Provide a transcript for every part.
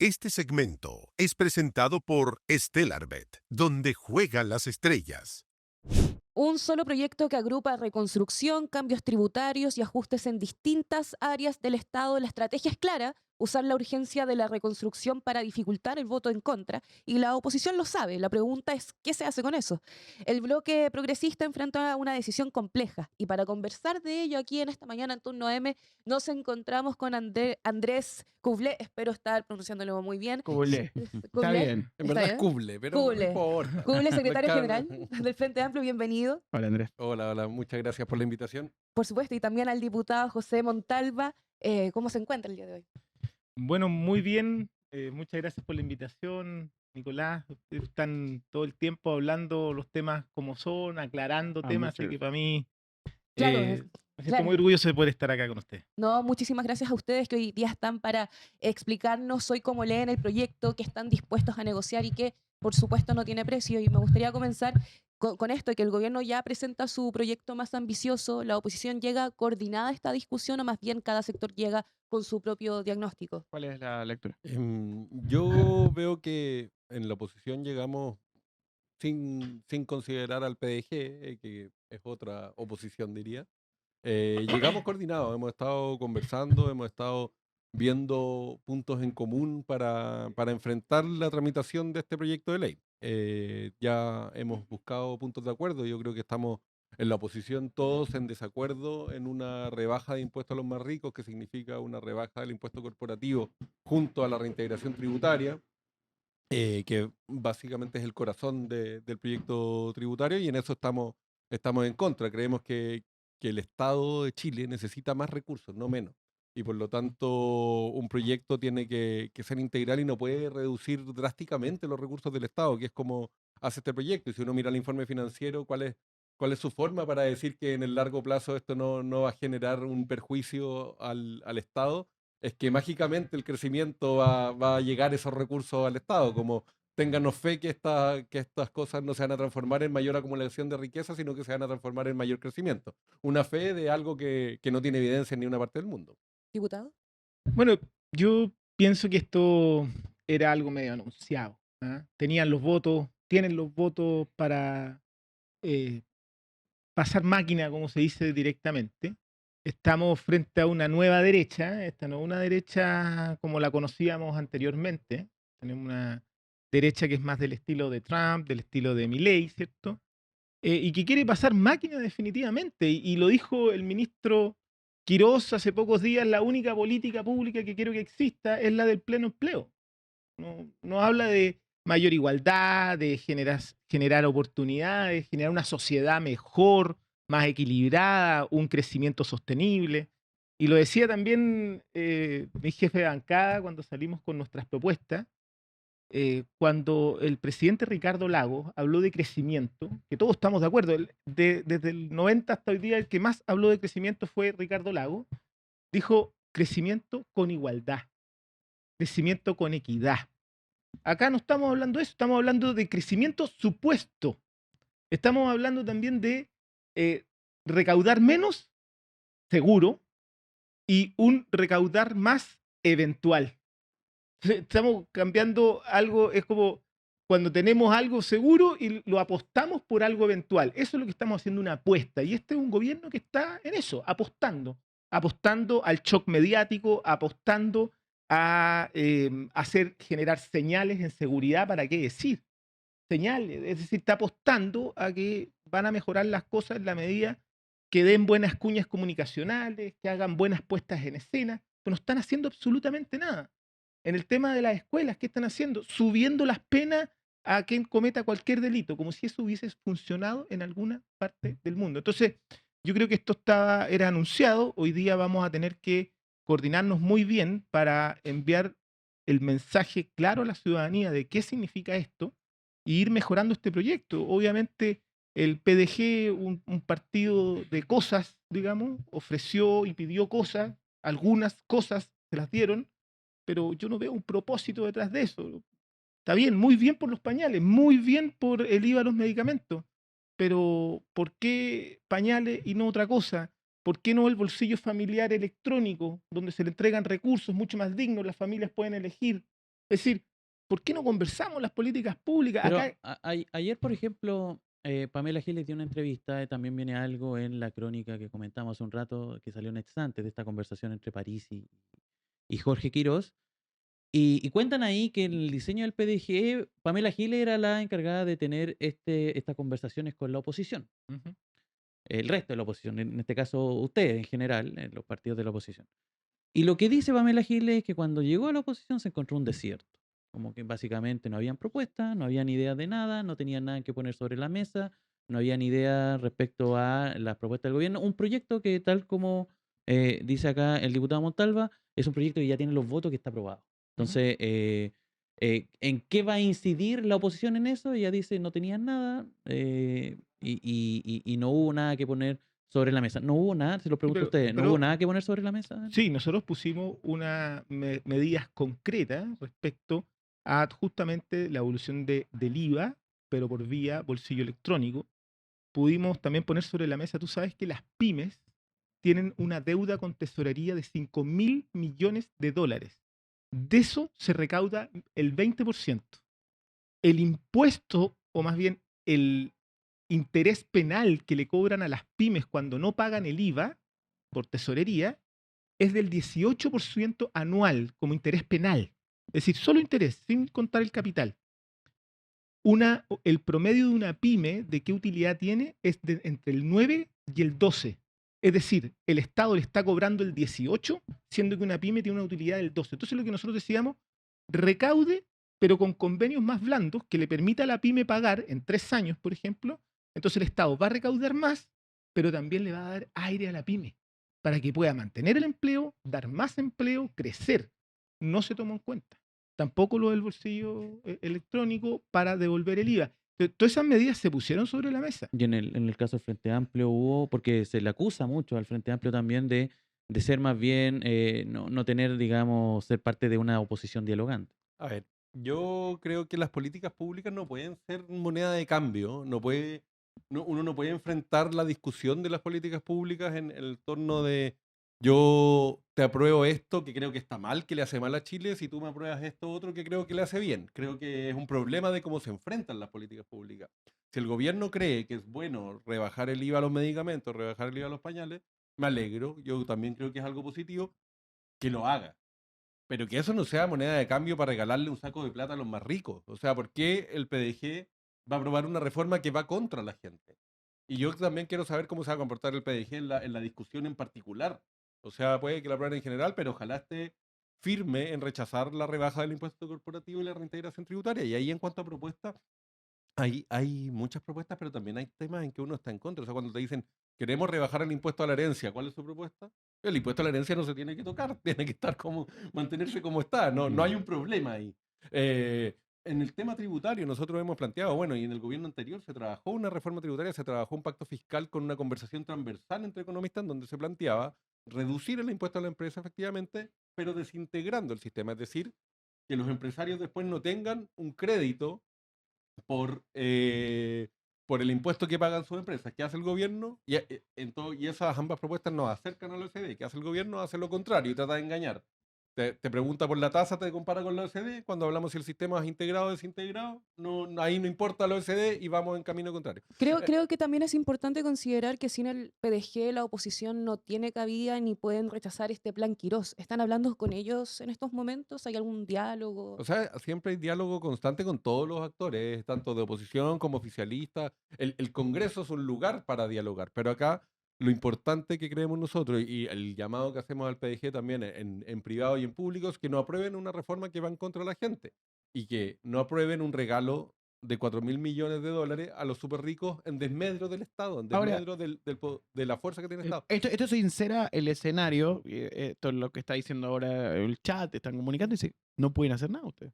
Este segmento es presentado por Stellarbet, donde juegan las estrellas. Un solo proyecto que agrupa reconstrucción, cambios tributarios y ajustes en distintas áreas del Estado. La estrategia es clara: usar la urgencia de la reconstrucción para dificultar el voto en contra, y la oposición lo sabe. La pregunta es, ¿qué se hace con eso? El bloque progresista enfrenta una decisión compleja, y para conversar de ello aquí en esta mañana en Turno M nos encontramos con Andrés Kuble. Espero estar pronunciándolo muy bien. Cuble. Está Kuble, bien. En ¿está verdad es bien? Cuble, pero no Kuble. importa. Kuble, secretario Cambia. general del Frente Amplio, bienvenido. Hola, Andrés. Hola, hola, muchas gracias por la invitación. Por supuesto, y también al diputado José Montalva. ¿Cómo se encuentra el día de hoy? Bueno, muy bien. Muchas gracias por la invitación, Nicolás. Ustedes están todo el tiempo hablando los temas como son, aclarando temas, así que para mí Claro, me siento claro. muy orgulloso de poder estar acá con usted. No, muchísimas gracias a ustedes que hoy día están para explicarnos hoy cómo leen el proyecto, que están dispuestos a negociar y que, por supuesto, no tiene precio. Y me gustaría comenzar con esto, que el gobierno ya presenta su proyecto más ambicioso. ¿La oposición llega coordinada a esta discusión, o más bien cada sector llega con su propio diagnóstico? ¿Cuál es la lectura? Yo veo que en la oposición llegamos sin considerar al PDG, que es otra oposición, diría. Llegamos coordinados, hemos estado conversando, hemos estado viendo puntos en común para enfrentar la tramitación de este proyecto de ley. Ya hemos buscado puntos de acuerdo, yo creo que estamos en la oposición todos en desacuerdo en una rebaja de impuestos a los más ricos, que significa una rebaja del impuesto corporativo junto a la reintegración tributaria, que básicamente es el corazón del proyecto tributario, y en eso estamos en contra. Creemos que el Estado de Chile necesita más recursos, no menos. Y por lo tanto, un proyecto tiene que ser integral y no puede reducir drásticamente los recursos del Estado, que es como hace este proyecto. Y si uno mira el informe financiero, ¿cuál es su forma para decir que en el largo plazo esto no va a generar un perjuicio al Estado? Es que mágicamente el crecimiento va a llegar esos recursos al Estado, como ténganos fe que estas cosas no se van a transformar en mayor acumulación de riqueza, sino que se van a transformar en mayor crecimiento. Una fe de algo que no tiene evidencia en ninguna parte del mundo. Diputado. Bueno, yo pienso que esto era algo medio anunciado. ¿Ah? Tenían los votos, tienen los votos para eh, pasar máquina, como se dice directamente. Estamos frente a una nueva derecha, esta no es una derecha como la conocíamos anteriormente. Tenemos una derecha que es más del estilo de Trump, del estilo de Milei, ¿cierto? Y que quiere pasar máquina definitivamente. Y lo dijo el ministro Quirós hace pocos días: la única política pública que quiero que exista es la del pleno empleo. No habla de mayor igualdad, de generar oportunidades, generar una sociedad mejor, más equilibrada, un crecimiento sostenible. Y lo decía también mi jefe de bancada cuando salimos con nuestras propuestas, cuando el presidente Ricardo Lagos habló de crecimiento, que todos estamos de acuerdo. Desde el 90 hasta hoy día el que más habló de crecimiento fue Ricardo Lagos. Dijo crecimiento con igualdad, crecimiento con equidad. Acá no estamos hablando de eso, estamos hablando de crecimiento supuesto. Estamos hablando también de eh, recaudar menos, seguro, y un recaudar más eventual. Estamos cambiando algo, es como cuando tenemos algo seguro y lo apostamos por algo eventual. Eso es lo que estamos haciendo, una apuesta. Y este es un gobierno que está en eso, apostando al shock mediático, apostando a generar señales en seguridad. ¿Para qué decir? Señales, es decir, está apostando a que van a mejorar las cosas en la medida que den buenas cuñas comunicacionales, que hagan buenas puestas en escena, pero no están haciendo absolutamente nada. En el tema de las escuelas, ¿qué están haciendo? Subiendo las penas a quien cometa cualquier delito, como si eso hubiese funcionado en alguna parte del mundo. Entonces, yo creo que era anunciado. Hoy día vamos a tener que coordinarnos muy bien para enviar el mensaje claro a la ciudadanía de qué significa esto y ir mejorando este proyecto. Obviamente, el PDG, un partido de cosas, digamos, ofreció y pidió cosas, algunas cosas se las dieron, pero yo no veo un propósito detrás de eso. Está bien, muy bien por los pañales, muy bien por el IVA a los medicamentos, pero ¿por qué pañales y no otra cosa? ¿Por qué no el bolsillo familiar electrónico, donde se le entregan recursos mucho más dignos, las familias pueden elegir? Es decir, ¿por qué no conversamos las políticas públicas? Pero Acá, ayer, por ejemplo, Pamela Giles dio una entrevista, también viene algo en la crónica que comentamos hace un rato, que salió en antes de esta conversación entre París y Jorge Quirós, y cuentan ahí que en el diseño del PDG, Pamela Giles era la encargada de tener estas conversaciones con la oposición, Ujú. el resto de la oposición, en este caso ustedes en general, los partidos de la oposición. Y lo que dice Pamela Giles es que cuando llegó a la oposición se encontró un desierto. Como que básicamente no habían propuestas, no habían ideas de nada, no tenían nada que poner sobre la mesa, no habían ideas respecto a las propuestas del gobierno. Un proyecto que, tal como dice acá el diputado Montalva, es un proyecto que ya tiene los votos, que está aprobado. Entonces, ¿en qué va a incidir la oposición en eso? Ella dice no tenían nada y no hubo nada que poner sobre la mesa. No hubo nada, se lo Sí, pregunto a ustedes, ¿no hubo nada que poner sobre la mesa? sí, nosotros pusimos unas medidas concretas respecto a justamente la evolución del IVA, pero por vía bolsillo electrónico. Pudimos también poner sobre la mesa, tú sabes que las pymes tienen una deuda con tesorería de 5.000 millones de dólares. De eso se recauda el 20%. El impuesto, o más bien el interés penal que le cobran a las pymes cuando no pagan el IVA por tesorería, es del 18% anual como interés penal. Es decir, solo interés, sin contar el capital. El promedio de una pyme, ¿de qué utilidad tiene? Es entre el 9 y el 12. Es decir, el Estado le está cobrando el 18, siendo que una pyme tiene una utilidad del 12. Entonces lo que nosotros decíamos, recaude, pero con convenios más blandos que le permita a la pyme pagar en 3 años, por ejemplo. Entonces el Estado va a recaudar más, pero también le va a dar aire a la pyme para que pueda mantener el empleo, dar más empleo, crecer. No se tomó en cuenta. Tampoco lo del bolsillo electrónico para devolver el IVA. Todas esas medidas se pusieron sobre la mesa. Y en el caso del Frente Amplio hubo, porque se le acusa mucho al Frente Amplio también de ser más bien, no tener, digamos, ser parte de una oposición dialogante. A ver, yo creo que las políticas públicas no pueden ser moneda de cambio, uno no puede enfrentar la discusión de las políticas públicas en el torno de yo te apruebo esto que creo que está mal, que le hace mal a Chile, si tú me apruebas esto otro que creo que le hace bien. Creo que es un problema de cómo se enfrentan las políticas públicas. Si el gobierno cree que es bueno rebajar el IVA a los medicamentos, rebajar el IVA a los pañales, me alegro, yo también creo que es algo positivo, que lo haga. Pero que eso no sea moneda de cambio para regalarle un saco de plata a los más ricos. O sea, ¿por qué el PDG va a aprobar una reforma que va contra la gente? Y yo también quiero saber cómo se va a comportar el PDG en la discusión en particular. O sea, puede que la aprueben en general, pero ojalá esté firme en rechazar la rebaja del impuesto corporativo y la reintegración tributaria. Y ahí, en cuanto a propuestas, hay muchas propuestas, pero también hay temas en que uno está en contra. O sea, cuando te dicen, queremos rebajar el impuesto a la herencia, ¿cuál es su propuesta? El impuesto a la herencia no se tiene que tocar, tiene que estar mantenerse como está, no hay un problema ahí. En el tema tributario nosotros hemos planteado, bueno, y en el gobierno anterior se trabajó una reforma tributaria, se trabajó un pacto fiscal con una conversación transversal entre economistas en donde se planteaba reducir el impuesto a la empresa efectivamente, pero desintegrando el sistema, es decir, que los empresarios después no tengan un crédito por el impuesto que pagan sus empresas. ¿Qué hace el gobierno? Y esas ambas propuestas nos acercan a la OECD. ¿Qué hace el gobierno? Hace lo contrario y trata de engañar. Te pregunta por la tasa, te compara con la OECD. Cuando hablamos si el sistema es integrado o desintegrado, ahí no importa la OECD y vamos en camino contrario. Creo que también es importante considerar que sin el PDG la oposición no tiene cabida ni pueden rechazar este plan Quirós. ¿Están hablando con ellos en estos momentos? ¿Hay algún diálogo? O sea, siempre hay diálogo constante con todos los actores, tanto de oposición como oficialistas. El Congreso es un lugar para dialogar, pero acá lo importante que creemos nosotros y el llamado que hacemos al PDG también en privado y en público es que no aprueben una reforma que va en contra de la gente y que no aprueben un regalo de 4.000 millones de dólares a los súper ricos en desmedro del Estado, en Ahora, desmedro de la fuerza que tiene el Estado. esto sincera el escenario, esto es lo que está diciendo ahora el chat, están comunicando y dice, no pueden hacer nada ustedes.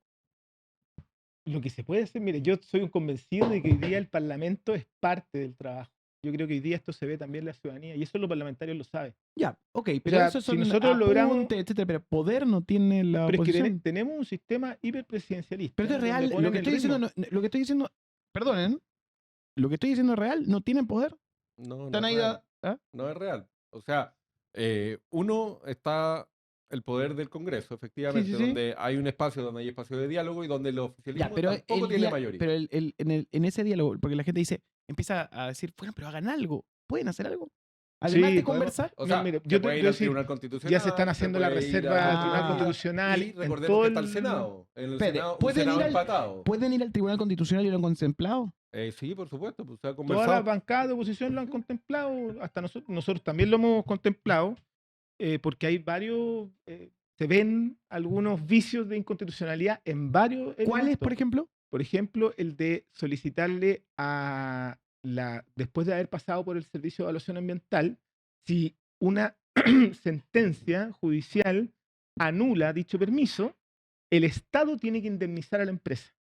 Lo que se puede hacer, mire, yo soy un convencido de que hoy día el Parlamento es parte del trabajo. Yo creo que hoy día esto se ve también en la ciudadanía y eso los parlamentarios lo saben. Ya, ok, pero sea, eso si son nosotros logramos- apuntes, etcétera, pero poder no tiene la Pero es que oposición. tenemos un sistema hiperpresidencialista. Pero esto es donde real, ponen lo que el estoy diciendo, ritmo. lo que estoy diciendo, perdonen, lo que estoy diciendo es real, no tienen poder. No Están es ahí, real. ¿ah? No es real. O sea, uno está el poder del Congreso, efectivamente, sí. donde hay un espacio, donde hay espacio de diálogo y donde el Ya, oficialismo pero tampoco tiene mayoría. pero en ese diálogo, porque la gente dice, empieza a decir, bueno, pero hagan algo, ¿pueden hacer algo? Además Sí, de podemos- conversar. O sea, Mira, se yo puede te ir voy a al decir, Tribunal Constitucional. ya se están haciendo la puede ir reserva a del Tribunal Ah. Constitucional. Y en recordemos todo que está el el- Senado. En el Espere, Senado, un ¿pueden Senado ir al- empatado. ¿Pueden ir al Tribunal Constitucional y lo han contemplado? Sí, por supuesto, pues se ha Todas conversado. las bancadas de oposición lo han contemplado, hasta nosotros también lo hemos contemplado, porque hay varios, se ven algunos vicios de inconstitucionalidad en varios ¿Cuáles, elementos. por ejemplo? Por ejemplo, el de solicitarle después de haber pasado por el Servicio de Evaluación Ambiental, si una sentencia judicial anula dicho permiso, el Estado tiene que indemnizar a la empresa.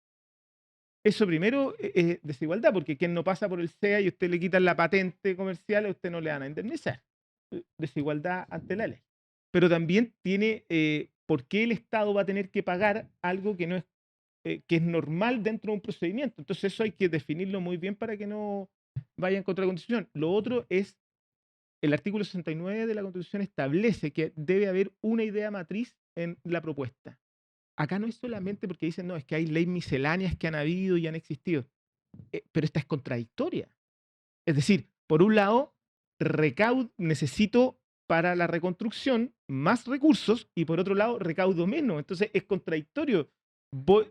Eso primero es desigualdad, porque quien no pasa por el SEA y usted le quitan la patente comercial, a usted no le van a indemnizar. Desigualdad ante la ley. Pero también tiene, ¿por qué el Estado va a tener que pagar algo que no es, que es normal dentro de un procedimiento? Entonces eso hay que definirlo muy bien para que no vaya en contra de la Constitución. Lo otro es, el artículo 69 de la Constitución establece que debe haber una idea matriz en la propuesta. Acá no es solamente porque dicen, no, es que hay leyes misceláneas que han habido y han existido, pero esta es contradictoria. Es decir, por un lado, necesito para la reconstrucción más recursos y por otro lado, recaudo menos. Entonces es contradictorio.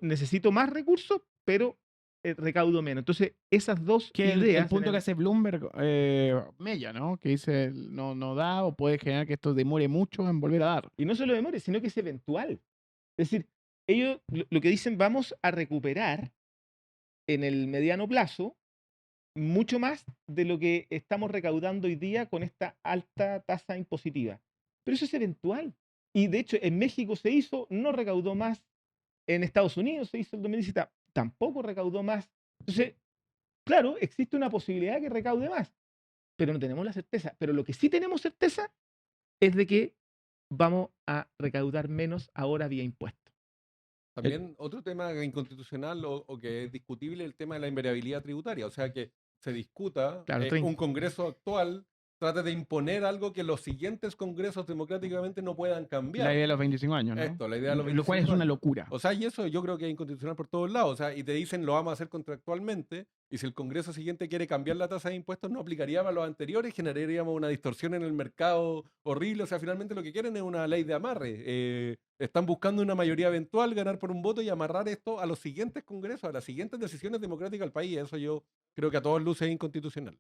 Necesito más recursos, pero recaudo menos. Entonces, esas dos Que el ideas... punto que hace Bloomberg, Mella, ¿no? Que dice, no da o puede generar que esto demore mucho en volver a dar. Y no solo demore, sino que es eventual. Es decir, ellos lo que dicen, vamos a recuperar en el mediano plazo mucho más de lo que estamos recaudando hoy día con esta alta tasa impositiva. Pero eso es eventual. Y de hecho, en México se hizo, no recaudó más. En Estados Unidos se hizo el 2017, tampoco recaudó más. Entonces, claro, existe una posibilidad de que recaude más, pero no tenemos la certeza. Pero lo que sí tenemos certeza es de que vamos a recaudar menos ahora vía impuestos. También otro tema inconstitucional o que es discutible, el tema de la invariabilidad tributaria. O sea, que se discuta, Claro, un Congreso actual trate de imponer algo que los siguientes congresos democráticamente no puedan cambiar. La idea de los 25 años, ¿no? Esto, la idea de los Lo cual es 25 una años. locura. O sea, y eso yo creo que es inconstitucional por todos lados. O sea, y te dicen lo vamos a hacer contractualmente, y si el Congreso siguiente quiere cambiar la tasa de impuestos, no aplicaría a los anteriores, generaríamos una distorsión en el mercado horrible. O sea, finalmente lo que quieren es una ley de amarre. Están buscando una mayoría eventual, ganar por un voto y amarrar esto a los siguientes congresos, a las siguientes decisiones democráticas del país. Eso yo creo que a todas luces es inconstitucional.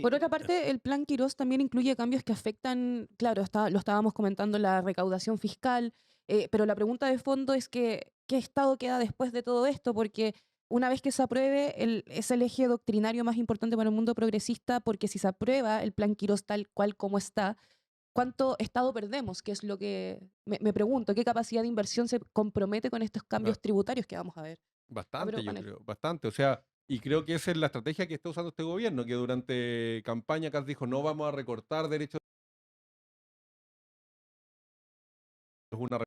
Por otra parte, el plan Quirós también incluye cambios que afectan, claro, lo estábamos comentando, la recaudación fiscal, pero la pregunta de fondo es que, ¿qué Estado queda después de todo esto? Porque una vez que se apruebe, es el eje doctrinario más importante para el mundo progresista, porque si se aprueba el plan Quirós tal cual como está, ¿cuánto Estado perdemos? Que es lo que me pregunto, ¿qué capacidad de inversión se compromete con estos cambios tributarios que vamos a ver? Bastante, pero yo con creo, bastante. O sea, y creo que esa es la estrategia que está usando este gobierno, que durante campaña Kast dijo, no vamos a recortar derechos. Es una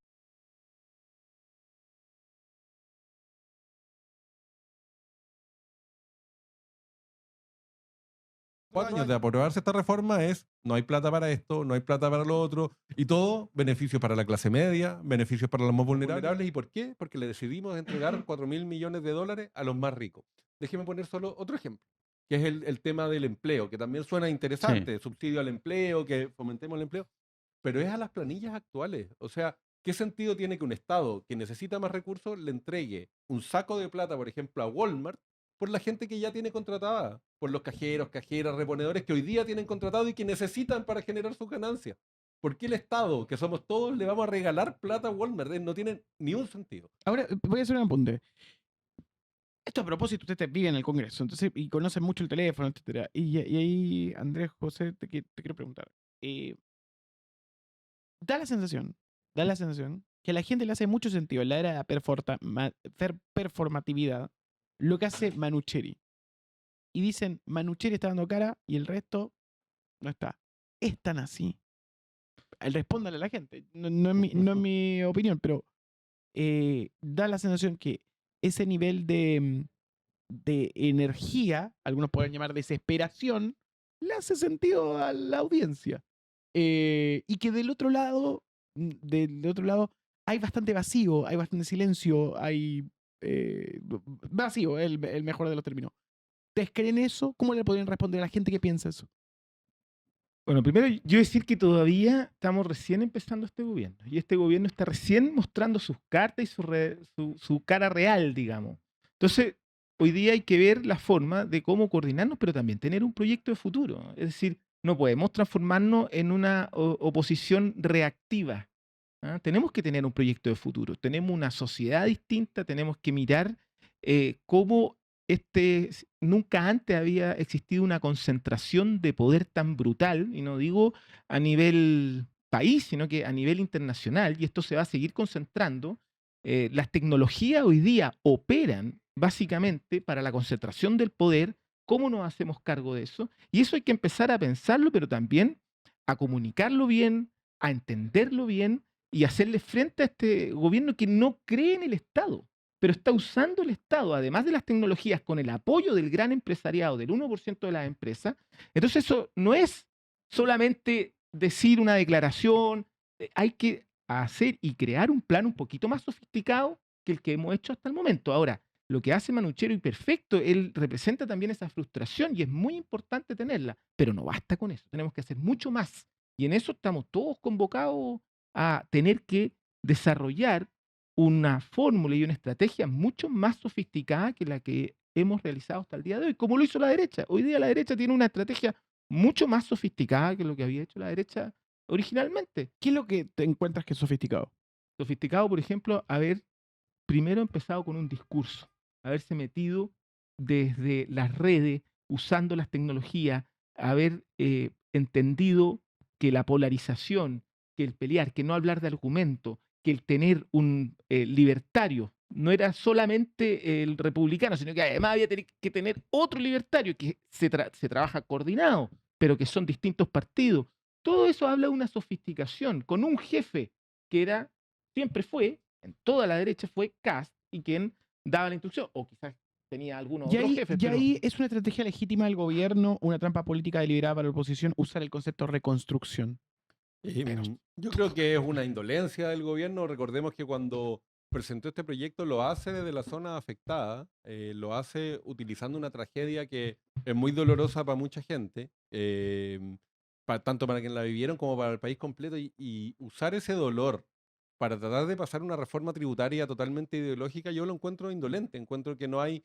años de aprobarse esta reforma es, no hay plata para esto, no hay plata para lo otro, y todo beneficios para la clase media, beneficios para los más vulnerables. ¿Y por qué? Porque le decidimos entregar 4.000 millones de dólares a los más ricos. Déjeme poner solo otro ejemplo, que es el tema del empleo, que también suena interesante, subsidio al empleo, que fomentemos el empleo, pero es a las planillas actuales. O sea, ¿qué sentido tiene que un Estado que necesita más recursos le entregue un saco de plata, por ejemplo, a Walmart, por la gente que ya tiene contratada, por los cajeros, cajeras, reponedores que hoy día tienen contratado y que necesitan para generar sus ganancias? ¿Por qué el Estado, que somos todos, le vamos a regalar plata a Walmart? No tiene ni un sentido. Ahora, voy a hacer un apunte. Esto a propósito, usted vive en el Congreso, entonces, y conoce mucho el teléfono, etcétera. Y ahí, Andrés, José, te quiero preguntar. Da la sensación que a la gente le hace mucho sentido en la era de la performatividad lo que hace Manucheri. Y dicen, Manucheri está dando cara y el resto no está. Es tan así. Respóndale a la gente. No es mi opinión, pero da la sensación que ese nivel de energía, algunos pueden llamar desesperación, le hace sentido a la audiencia. Y que del otro lado del otro lado hay bastante vacío, hay bastante silencio, hay vacío, el mejor de los términos. ¿Ustedes creen eso? ¿Cómo le podrían responder a la gente que piensa eso? Bueno, primero yo decir que todavía estamos recién empezando este gobierno. Y este gobierno está recién mostrando sus cartas y su cara real, digamos. Entonces, hoy día hay que ver la forma de cómo coordinarnos, pero también tener un proyecto de futuro. Es decir, no podemos transformarnos en una oposición reactiva. ¿Ah? Tenemos que tener un proyecto de futuro. Tenemos una sociedad distinta, tenemos que mirar cómo nunca antes había existido una concentración de poder tan brutal, y no digo a nivel país, sino que a nivel internacional, y esto se va a seguir concentrando. Las tecnologías hoy día operan básicamente para la concentración del poder. ¿Cómo nos hacemos cargo de eso? Y eso hay que empezar a pensarlo, pero también a comunicarlo bien, a entenderlo bien y hacerle frente a este gobierno que no cree en el Estado, pero está usando el Estado, además de las tecnologías, con el apoyo del gran empresariado, del 1% de las empresas. Entonces eso no es solamente decir una declaración, hay que hacer y crear un plan un poquito más sofisticado que el que hemos hecho hasta el momento. Ahora, lo que hace Manuchero y perfecto, él representa también esa frustración y es muy importante tenerla, pero no basta con eso, tenemos que hacer mucho más. Y en eso estamos todos convocados a tener que desarrollar una fórmula y una estrategia mucho más sofisticada que la que hemos realizado hasta el día de hoy, como lo hizo la derecha. Hoy día la derecha tiene una estrategia mucho más sofisticada que lo que había hecho la derecha originalmente. ¿Qué es lo que te encuentras que es sofisticado? Sofisticado, por ejemplo, haber primero empezado con un discurso, haberse metido desde las redes, usando las tecnologías, haber entendido que la polarización, que el pelear, que no hablar de argumento, que el tener un libertario no era solamente el republicano, sino que además había que tener otro libertario que se trabaja coordinado, pero que son distintos partidos. Todo eso habla de una sofisticación, con un jefe que siempre fue, en toda la derecha fue Kast, y quien daba la instrucción, o quizás tenía algunos otros jefes. Y ahí es una estrategia legítima del gobierno, una trampa política deliberada para la oposición, usar el concepto reconstrucción. Yo creo que es una indolencia del gobierno. Recordemos que cuando presentó este proyecto lo hace desde la zona afectada, lo hace utilizando una tragedia que es muy dolorosa para mucha gente, tanto para quienes la vivieron como para el país completo, y usar ese dolor para tratar de pasar una reforma tributaria totalmente ideológica, yo lo encuentro indolente, encuentro que no hay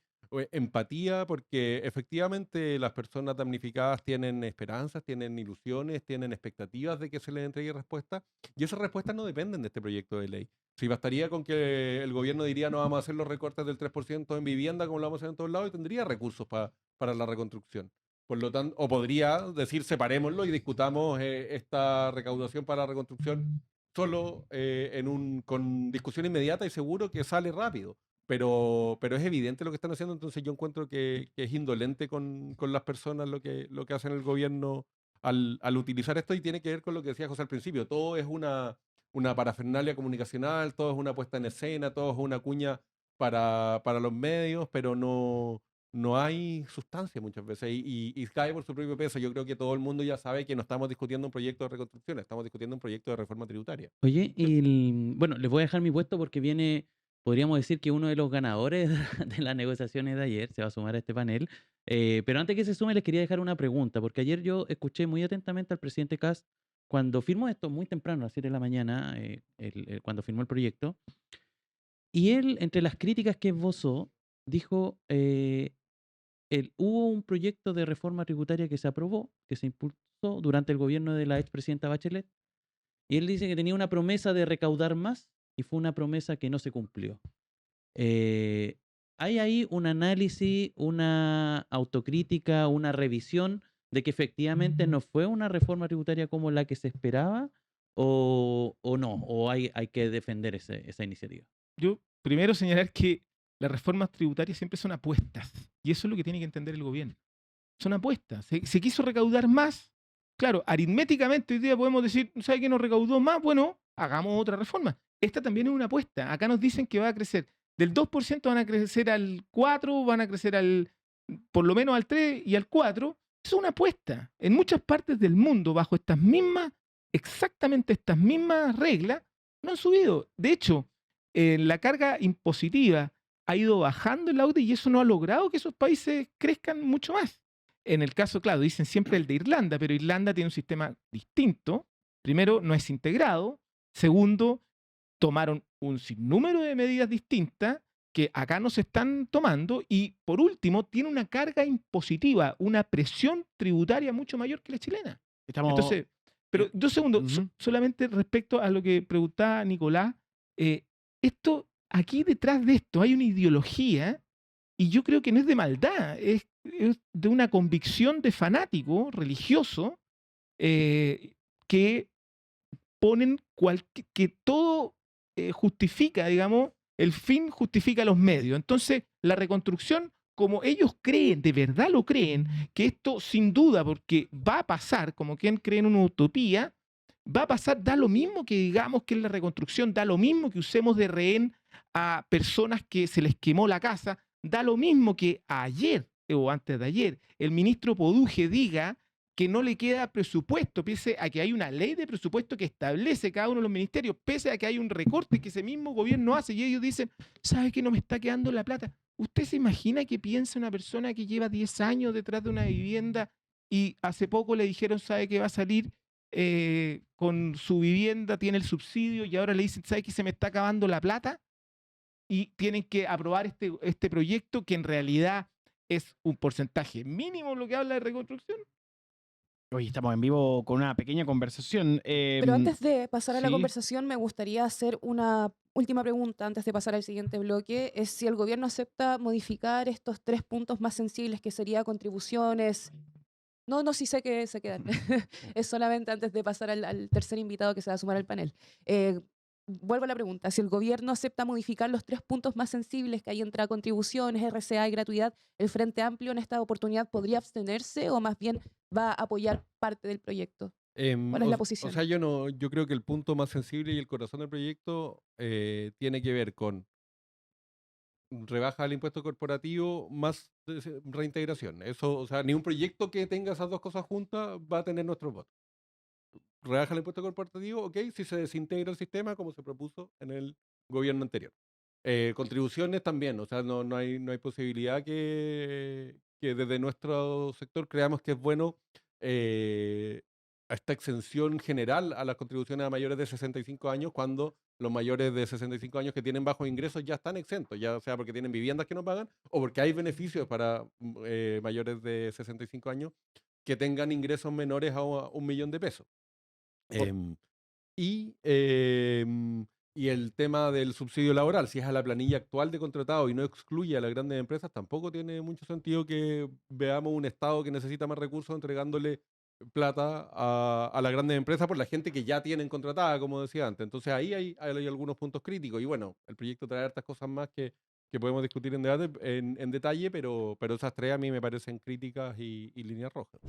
empatía, porque efectivamente las personas damnificadas tienen esperanzas, tienen ilusiones, tienen expectativas de que se les entregue respuesta, y esas respuestas no dependen de este proyecto de ley. Si bastaría con que el gobierno diría no vamos a hacer los recortes del 3% en vivienda como lo vamos a hacer en todos lados, y tendría recursos para la reconstrucción. Por lo tanto, o podría decir separémoslo y discutamos esta recaudación para la reconstrucción solo con discusión inmediata, y seguro que sale rápido. Pero es evidente lo que están haciendo, entonces yo encuentro que es indolente con las personas lo que hacen el gobierno al utilizar esto, y tiene que ver con lo que decía José al principio. Todo es una parafernalia comunicacional, todo es una puesta en escena, todo es una cuña para los medios, pero no hay sustancia muchas veces, y cae por su propio peso. Yo creo que todo el mundo ya sabe que no estamos discutiendo un proyecto de reconstrucción, estamos discutiendo un proyecto de reforma tributaria. Oye, bueno, les voy a dejar mi puesto porque viene, podríamos decir que uno de los ganadores de las negociaciones de ayer se va a sumar a este panel. Pero antes que se sume, les quería dejar una pregunta, porque ayer yo escuché muy atentamente al presidente Kast cuando firmó esto muy temprano, a las 7 de la mañana, cuando firmó el proyecto. Y él, entre las críticas que esbozó, dijo, hubo un proyecto de reforma tributaria que se aprobó, que se impulsó durante el gobierno de la expresidenta Bachelet, y él dice que tenía una promesa de recaudar más y fue una promesa que no se cumplió. ¿Hay ahí un análisis, una autocrítica, una revisión de que efectivamente no fue una reforma tributaria como la que se esperaba, o no? ¿O hay que defender esa iniciativa? Yo primero señalar que las reformas tributarias siempre son apuestas, y eso es lo que tiene que entender el gobierno. Son apuestas. Se quiso recaudar más. Claro, aritméticamente hoy día podemos decir, ¿sabe qué nos recaudó más? Bueno, hagamos otra reforma. Esta también es una apuesta. Acá nos dicen que va a crecer del 2%, van a crecer al 4%, van a crecer por lo menos al 3% y al 4%. Es una apuesta. En muchas partes del mundo, bajo estas mismas exactamente estas mismas reglas, no han subido. De hecho, la carga impositiva ha ido bajando en la OCDE y eso no ha logrado que esos países crezcan mucho más. En el caso, claro, dicen siempre el de Irlanda, pero Irlanda tiene un sistema distinto. Primero, no es integrado. Segundo, tomaron un sinnúmero de medidas distintas que acá no se están tomando. Y por último, tiene una carga impositiva, una presión tributaria mucho mayor que la chilena. Estamos. Entonces, pero 2 segundos, Ujú. solamente respecto a lo que preguntaba Nicolás, esto, aquí detrás de esto hay una ideología y yo creo que no es de maldad, es de una convicción de fanático religioso que ponen que todo justifica, digamos, el fin justifica los medios. Entonces, la reconstrucción, como ellos creen, de verdad lo creen, que esto sin duda, porque va a pasar, como quien cree en una utopía, va a pasar, da lo mismo que digamos que es la reconstrucción, da lo mismo que usemos de rehén a personas que se les quemó la casa, da lo mismo que ayer o antes de ayer el ministro Poduje diga que no le queda presupuesto, pese a que hay una ley de presupuesto que establece cada uno de los ministerios, pese a que hay un recorte que ese mismo gobierno hace y ellos dicen, ¿sabe que no me está quedando la plata? ¿Usted se imagina que piensa una persona que lleva 10 años detrás de una vivienda y hace poco le dijeron, ¿sabe que va a salir con su vivienda, tiene el subsidio y ahora le dicen, ¿sabe que se me está acabando la plata? Y tienen que aprobar este proyecto que en realidad es un porcentaje mínimo lo que habla de reconstrucción. Hoy estamos en vivo con una pequeña conversación. Pero antes de pasar a la sí. conversación, me gustaría hacer una última pregunta antes de pasar al siguiente bloque. Es si el gobierno acepta modificar estos 3 puntos más sensibles, que sería contribuciones. No, sí sé que se quedan. Es solamente antes de pasar al tercer invitado que se va a sumar al panel. Vuelvo a la pregunta. Si el gobierno acepta modificar los 3 puntos más sensibles que hay entre contribuciones, RCA y gratuidad, ¿el Frente Amplio en esta oportunidad podría abstenerse o más bien va a apoyar parte del proyecto? ¿Cuál es la O posición? sea, yo creo que el punto más sensible y el corazón del proyecto tiene que ver con rebaja del impuesto corporativo más reintegración. Eso, o sea, ni un proyecto que tenga esas dos cosas juntas va a tener nuestros votos. Rebaja el impuesto corporativo, ok, si se desintegra el sistema como se propuso en el gobierno anterior. Contribuciones también, o sea, no hay posibilidad que desde nuestro sector creamos que es bueno a esta exención general a las contribuciones a mayores de 65 años cuando los mayores de 65 años que tienen bajos ingresos ya están exentos, ya sea porque tienen viviendas que no pagan o porque hay beneficios para mayores de 65 años que tengan ingresos menores a $1.000.000 de pesos. Em, y, y el tema del subsidio laboral, si es a la planilla actual de contratado y no excluye a las grandes empresas, tampoco tiene mucho sentido que veamos un Estado que necesita más recursos entregándole plata a las grandes empresas por la gente que ya tienen contratada, como decía antes. Entonces ahí hay algunos puntos críticos. Y bueno, el proyecto trae hartas cosas más que podemos discutir en detalle, pero esas tres a mí me parecen críticas y líneas rojas.